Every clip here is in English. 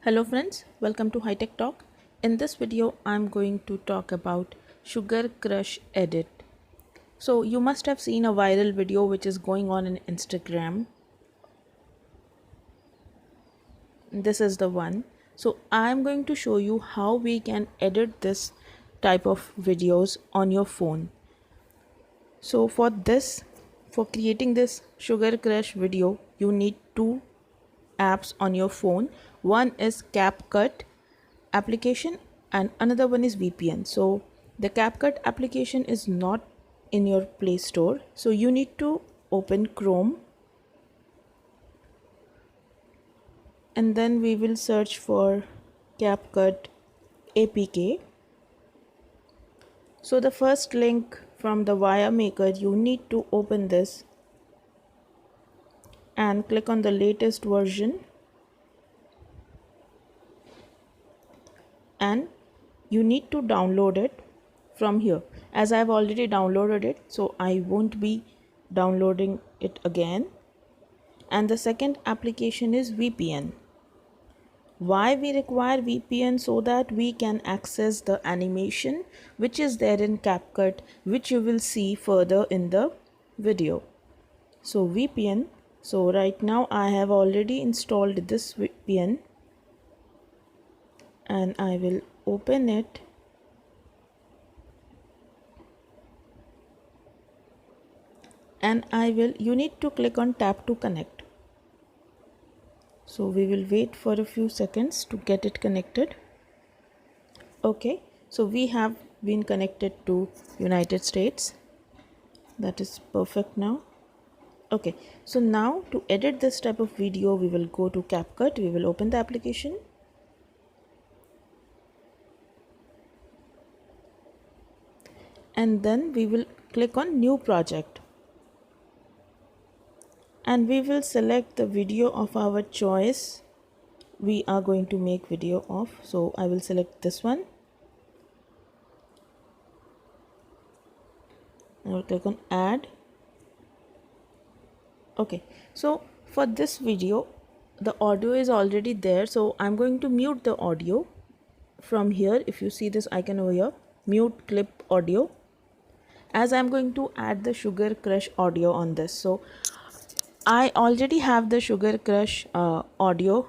Hello friends, welcome to High Tech Talk. In this video, I'm going to talk about Sugar Crush Edit. So you must have seen a viral video which is going on in Instagram. This is the one. So I'm going to show you how we can edit this type of videos on your phone. So for creating this Sugar Crush video, you need two apps on your phone. One is Capcut application and another one is VPN. So the Capcut application is not in your Play Store, so you need to open Chrome and then we will search for Capcut APK. So the first link from the wire maker, you need to open this and click on the latest version, and you need to download it from here. As I've already downloaded it, so I won't be downloading it again. And the second application is VPN. Why we require VPN? So that we can access the animation which is there in Capcut, which you will see further in the video. So VPN, so right now I have already installed this VPN and I will open it. And you need to click on tap to connect. So we will wait for a few seconds to get it connected. Okay, so we have been connected to United States. That is perfect now. Okay, so now to edit this type of video, we will go to Capcut. We will open the application. And then we will click on new project. And we will select the video of our choice we are going to make video of. So I will select this one. I will click on add. Okay, so for this video the audio is already there, so I'm going to mute the audio from here. If you see this icon over here, mute clip audio, as I'm going to add the Sugar Crush audio on this. So I already have the Sugar Crush audio.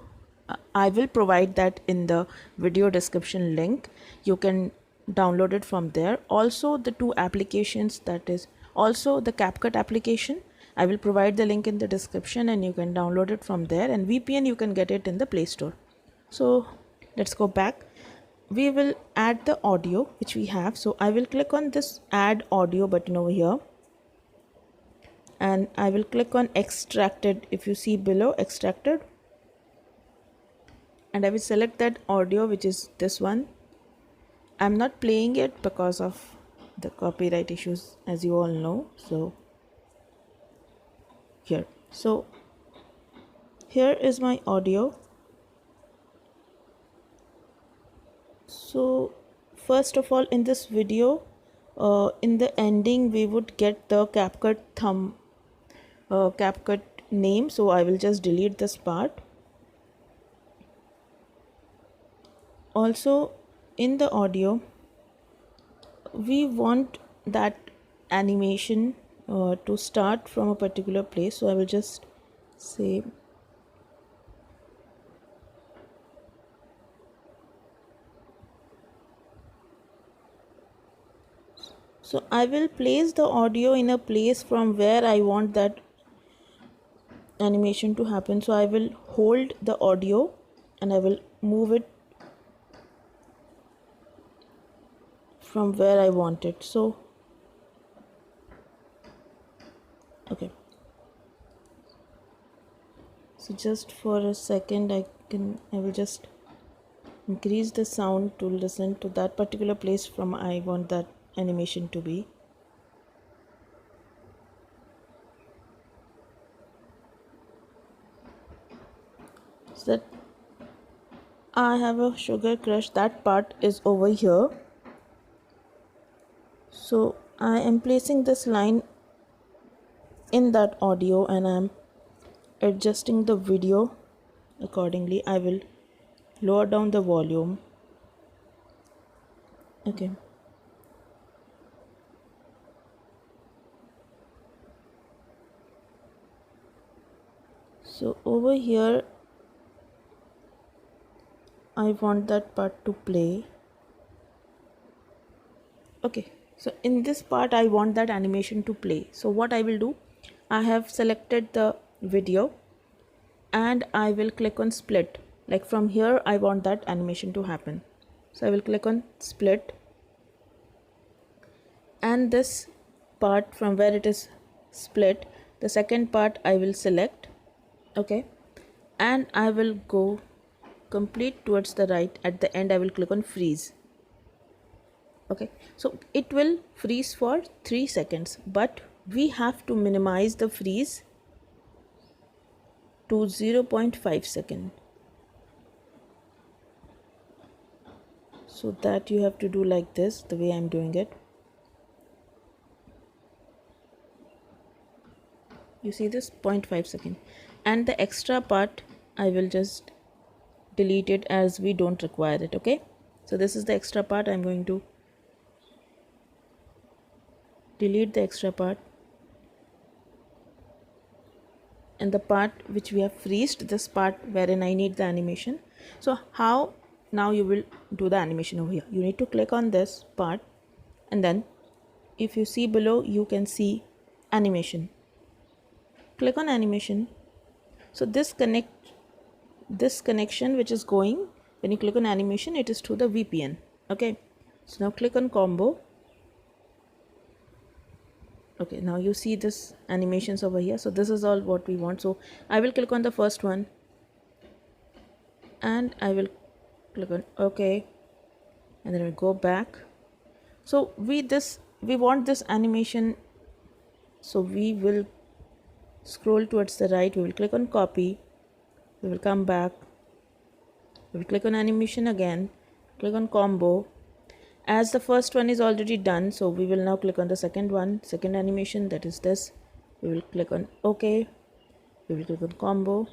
I will provide that in the video description link. You can download it from there. Also the two applications, that is also the Capcut application, I will provide the link in the description and you can download it from there, and VPN you can get it in the Play Store. So let's go back. We will add the audio which we have. So I will click on this add audio button over here and I will click on extracted. If you see below, extracted, and I will select that audio, which is this one. I'm not playing it because of the copyright issues, as you all know. So here is my audio. So first of all, in this video, in the ending we would get the Capcut Capcut name, so I will just delete this part. Also in the audio we want that animation to start from a particular place, so I will just say so I will place the audio in a place from where I want that animation to happen. So I will hold the audio and I will move it from where I want it. So okay, so just for a second I will just increase the sound to listen to that particular place from I want that animation to be. So that I have a Sugar Crush, that part is over here. So I am placing this line in that audio and I am adjusting the video accordingly. I will lower down the volume. Okay, so over here I want that part to play. Okay, so in this part I want that animation to play. So what I will do, I have selected the video and I will click on split. Like from here I want that animation to happen, so I will click on split, and this part from where it is split, the second part I will select. Okay, and I will go complete towards the right. At the end I will click on freeze. Okay, so it will freeze for 3 seconds, but we have to minimize the freeze to 0.5 second. So that you have to do like this, the way I'm doing it. You see this 0.5 second, and the extra part I will just delete it as we don't require it. Okay, so this is the extra part. I'm going to delete the extra part, and the part which we have freezed, this part wherein I need the animation. So how now you will do the animation over here? You need to click on this part, and then if you see below you can see animation. Click on animation. So this connection which is going, when you click on animation, it is to the VPN. Okay, so now click on combo. Okay, now you see this animations over here. So this is all what we want. So I will click on the first one and I will click on OK, and then we'll go back. So we want this animation, so we will scroll towards the right, we will click on copy, we will come back, we will click on animation again, click on combo. As the first one is already done, so we will now click on the second one, second animation, that is this. We will click on OK, we will click on combo.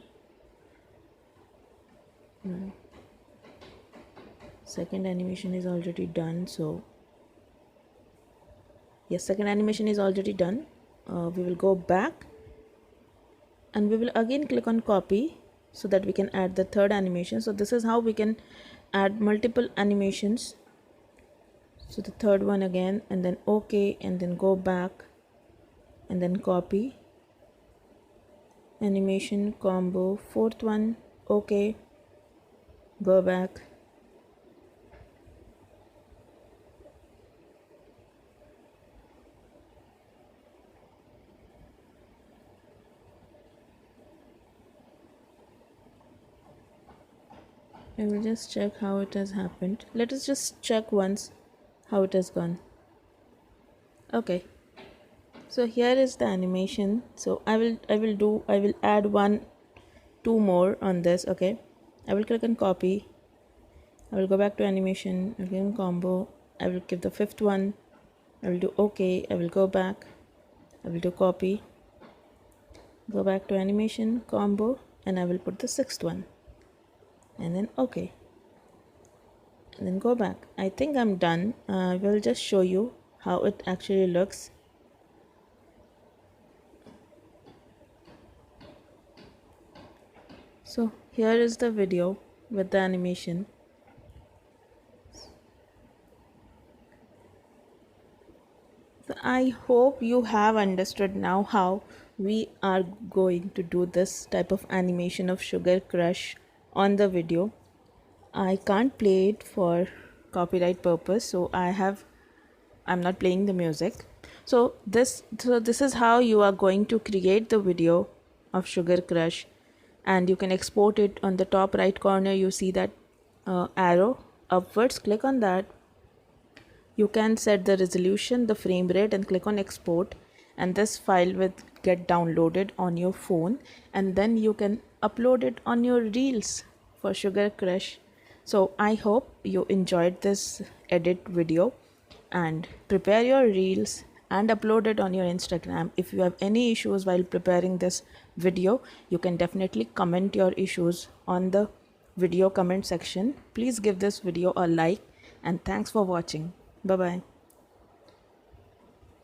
Second animation is already done, so yes, second animation is already done. We will go back and we will again click on copy so that we can add the third animation. So this is how we can add multiple animations. So the third one again, and then OK, and then go back and then copy, animation, combo, fourth one, OK, go back, I will just check how it has happened. Let us just check once how it has gone. Okay, so here is the animation. So I will add two more on this. Okay, I will click on copy, I will go back to animation, again combo, I will give the fifth one, I will do OK, I will go back, I will do copy, go back to animation, combo, and I will put the sixth one, and then OK, and then go back. I think I'm done. I will just show you how it actually looks. So here is the video with the animation. So I hope you have understood now how we are going to do this type of animation of Sugar Crush on the video. I can't play it for copyright purpose, so I'm not playing the music. So this is how you are going to create the video of Sugar Crush, and you can export it. On the top right corner you see that arrow upwards, click on that. You can set the resolution, the frame rate, and click on export, and this file will get downloaded on your phone, and then you can upload it on your reels for Sugar Crush. So I hope you enjoyed this edit video, and prepare your reels and upload it on your Instagram. If you have any issues while preparing this video, you can definitely comment your issues on the video comment section. Please give this video a like and thanks for watching. Bye bye.